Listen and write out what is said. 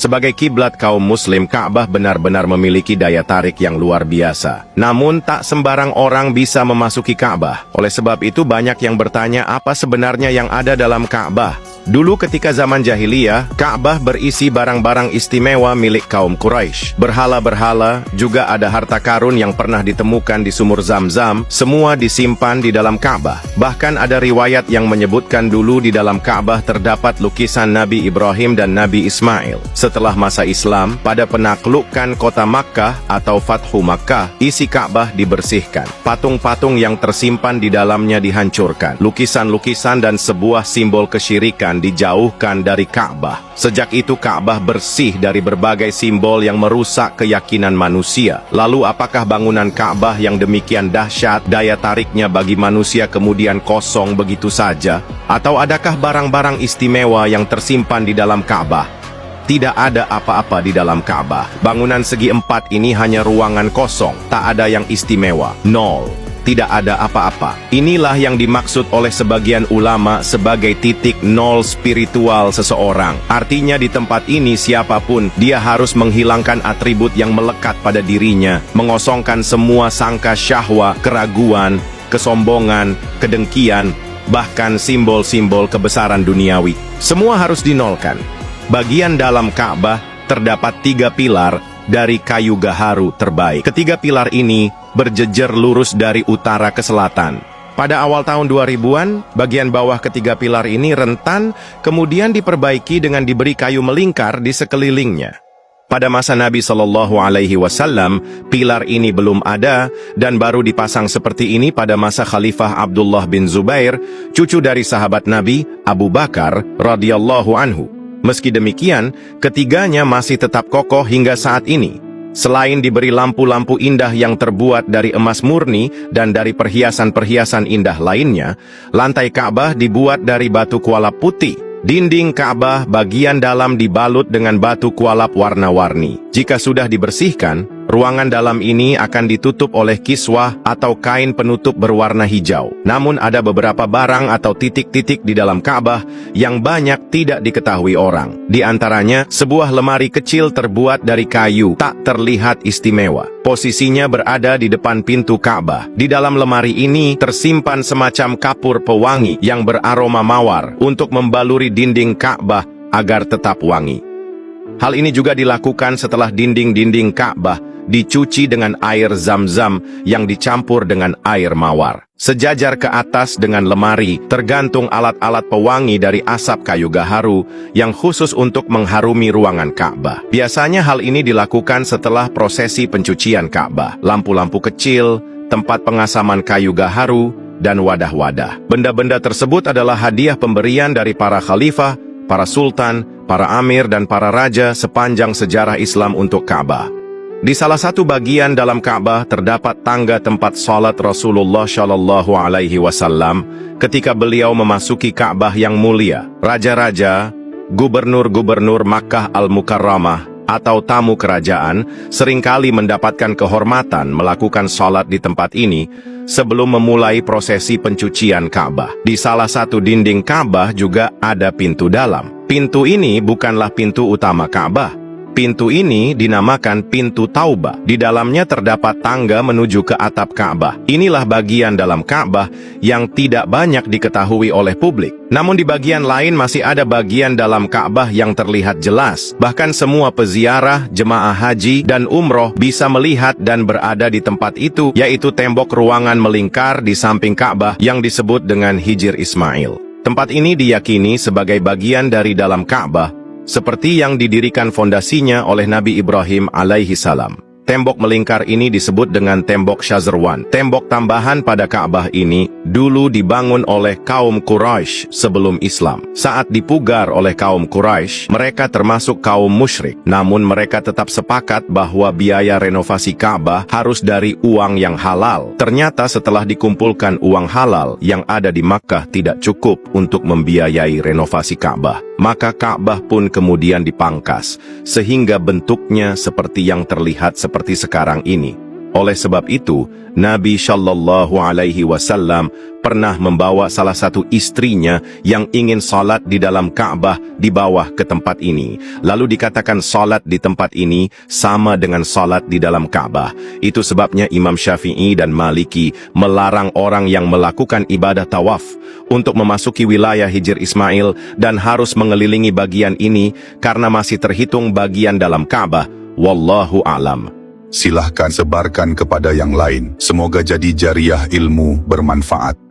Sebagai kiblat kaum muslim, Ka'bah benar-benar memiliki daya tarik yang luar biasa. Namun tak sembarang orang bisa memasuki Ka'bah. Oleh sebab itu banyak yang bertanya apa sebenarnya yang ada dalam Ka'bah. Dulu ketika zaman jahiliyah, Ka'bah berisi barang-barang istimewa milik kaum Quraisy. Berhala-berhala, juga ada harta karun yang pernah ditemukan di sumur Zam-Zam, semua disimpan di dalam Ka'bah. Bahkan ada riwayat yang menyebutkan dulu di dalam Ka'bah terdapat lukisan Nabi Ibrahim dan Nabi Ismail. Setelah masa Islam, pada penaklukan kota Makkah atau Fathu Makkah, isi Ka'bah dibersihkan. Patung-patung yang tersimpan di dalamnya dihancurkan. Lukisan-lukisan dan sebuah simbol kesyirikan dijauhkan dari Ka'bah. Sejak itu Ka'bah bersih dari berbagai simbol yang merusak keyakinan manusia. Lalu apakah bangunan Ka'bah yang demikian dahsyat daya tariknya bagi manusia kemudian kosong begitu saja? Atau adakah barang-barang istimewa yang tersimpan di dalam Ka'bah? Tidak ada apa-apa di dalam Ka'bah. Bangunan segi 4 ini hanya ruangan kosong, tak ada yang istimewa. Nol. Tidak ada apa-apa. Inilah yang dimaksud oleh sebagian ulama sebagai titik nol spiritual seseorang. Artinya di tempat ini siapapun, dia harus menghilangkan atribut yang melekat pada dirinya, mengosongkan semua sangka syahwa, keraguan, kesombongan, kedengkian, bahkan simbol-simbol kebesaran duniawi. Semua harus dinolkan. Bagian dalam Ka'bah terdapat 3 pilar dari kayu gaharu terbaik. Ketiga pilar ini berjejer lurus dari utara ke selatan. Pada awal tahun 2000-an, bagian bawah ketiga pilar ini rentan, kemudian diperbaiki dengan diberi kayu melingkar di sekelilingnya. Pada masa Nabi Shallallahu Alaihi Wasallam, pilar ini belum ada dan baru dipasang seperti ini pada masa Khalifah Abdullah bin Zubair, cucu dari sahabat Nabi Abu Bakar radhiyallahu anhu. Meski demikian, ketiganya masih tetap kokoh hingga saat ini. Selain diberi lampu-lampu indah yang terbuat dari emas murni dan dari perhiasan-perhiasan indah lainnya, lantai Ka'bah dibuat dari batu kualap putih. Dinding Ka'bah bagian dalam dibalut dengan batu kualap warna-warni. Jika sudah dibersihkan, ruangan dalam ini akan ditutup oleh kiswah atau kain penutup berwarna hijau. Namun ada beberapa barang atau titik-titik di dalam Ka'bah yang banyak tidak diketahui orang. Di antaranya, sebuah lemari kecil terbuat dari kayu, tak terlihat istimewa. Posisinya berada di depan pintu Ka'bah. Di dalam lemari ini tersimpan semacam kapur pewangi yang beraroma mawar untuk membaluri dinding Ka'bah agar tetap wangi. Hal ini juga dilakukan setelah dinding-dinding Ka'bah dicuci dengan air Zam-Zam yang dicampur dengan air mawar. Sejajar ke atas dengan lemari, tergantung alat-alat pewangi dari asap kayu gaharu yang khusus untuk mengharumi ruangan Ka'bah. Biasanya hal ini dilakukan setelah prosesi pencucian Ka'bah. Lampu-lampu kecil, tempat pengasaman kayu gaharu, dan wadah-wadah. Benda-benda tersebut adalah hadiah pemberian dari para khalifah, para sultan, para amir, dan para raja sepanjang sejarah Islam untuk Ka'bah. Di salah satu bagian dalam Ka'bah terdapat tangga tempat salat Rasulullah Shallallahu Alaihi Wasallam ketika beliau memasuki Ka'bah yang mulia. Raja-raja, gubernur-gubernur Makkah Al-Mukarramah, atau tamu kerajaan seringkali mendapatkan kehormatan melakukan salat di tempat ini sebelum memulai prosesi pencucian Ka'bah. Di salah satu dinding Ka'bah juga ada pintu dalam. Pintu ini bukanlah pintu utama Ka'bah. Pintu ini dinamakan pintu Taubah. Di dalamnya terdapat tangga menuju ke atap Ka'bah. Inilah bagian dalam Ka'bah yang tidak banyak diketahui oleh publik. Namun di bagian lain masih ada bagian dalam Ka'bah yang terlihat jelas. Bahkan semua peziarah, jemaah haji, dan umroh bisa melihat dan berada di tempat itu, yaitu tembok ruangan melingkar di samping Ka'bah yang disebut dengan Hijr Ismail. Tempat ini diyakini sebagai bagian dari dalam Ka'bah, seperti yang didirikan fondasinya oleh Nabi Ibrahim alaihi salam. Tembok melingkar ini disebut dengan tembok Syazerwan. Tembok tambahan pada Ka'bah ini dulu dibangun oleh kaum Quraisy sebelum Islam. Saat dipugar oleh kaum Quraisy, mereka termasuk kaum musyrik. Namun mereka tetap sepakat bahwa biaya renovasi Ka'bah harus dari uang yang halal. Ternyata setelah dikumpulkan uang halal yang ada di Makkah tidak cukup untuk membiayai renovasi Ka'bah. Maka Ka'bah pun kemudian dipangkas, sehingga bentuknya seperti yang terlihat seperti sekarang ini. Oleh sebab itu, Nabi Shallallahu Alaihi Wasallam pernah membawa salah satu istrinya yang ingin salat di dalam Ka'bah di bawah ke tempat ini. Lalu dikatakan salat di tempat ini sama dengan salat di dalam Ka'bah. Itu sebabnya Imam Syafi'i dan Maliki melarang orang yang melakukan ibadah tawaf untuk memasuki wilayah Hijr Ismail dan harus mengelilingi bagian ini karena masih terhitung bagian dalam Ka'bah. Wallahu a'lam. Silahkan sebarkan kepada yang lain. Semoga jadi jariah ilmu bermanfaat.